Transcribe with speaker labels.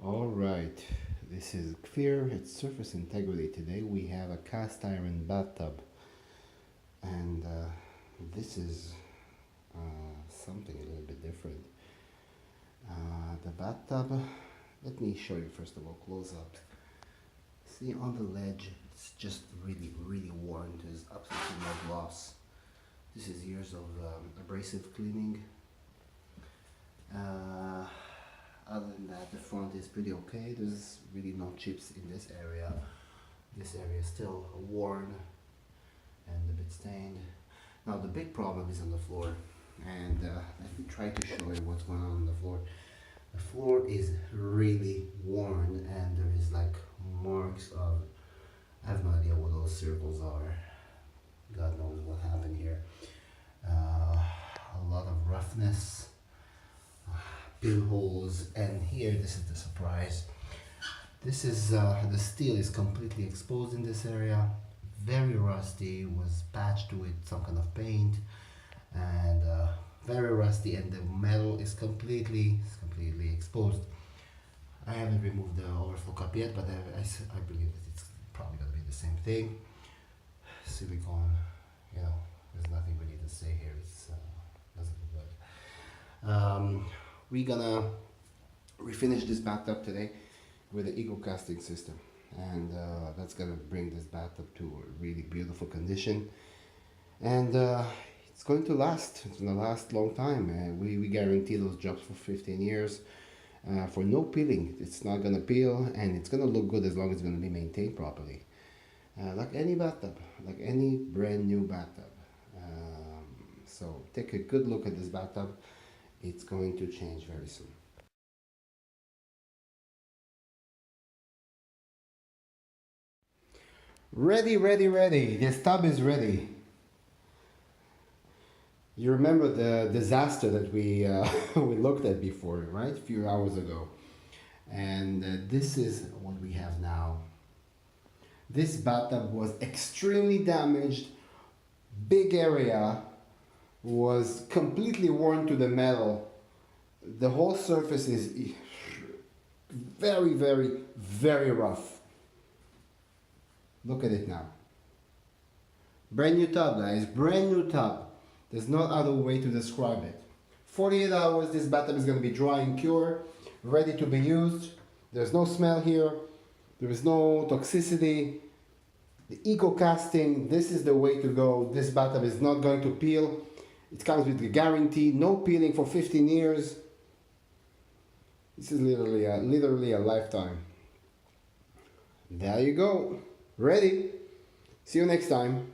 Speaker 1: All right, this is clear. It's surface integrity. Today we have a cast iron bathtub, and this is something a little bit different. The bathtub, let me show you first of all close up. See on the ledge, it's just really worn. There's absolutely no gloss. This is years of abrasive cleaning. Other than that, the front is pretty okay. There's really no chips in this area. This area is still worn and a bit stained. Now the big problem is on the floor, and let me try to show you what's going on the floor. The floor is really worn, and there is like marks of, I have no idea what those circles are. God knows what happened here. A lot of roughness, pinholes, and here, this is the surprise. This is the steel is completely exposed in this area, very rusty, was patched with some kind of paint, and very rusty, and the metal is completely exposed. I haven't removed the overflow cup yet, but I believe that it's probably going to be the same thing. Silicone, you know, there's nothing really to say here. It's doesn't look good. We're gonna refinish this bathtub today with the eco casting system, and that's gonna bring this bathtub to a really beautiful condition, and it's going to last. It's gonna last a long time. We guarantee those jobs for 15 years for no peeling. It's not gonna peel, and it's gonna look good as long as it's gonna be maintained properly, like any bathtub, like any brand new bathtub. So take a good look at this bathtub. It's going to change very soon. Ready. This tub is ready. You remember the disaster that we we looked at before, right? A few hours ago. And this is what we have now. This bathtub was extremely damaged, big area, was completely worn to the metal. The whole surface is very rough. Look at it now. Brand new tub, guys, brand new tub. There's no other way to describe it. 48 hours, this bathtub is going to be dry and pure, ready to be used. There's no smell here. There is no toxicity. The eco casting, this is the way to go. This bathtub is not going to peel. It comes with a guarantee, no peeling for 15 years. This is literally a lifetime. There you go. Ready. See you next time.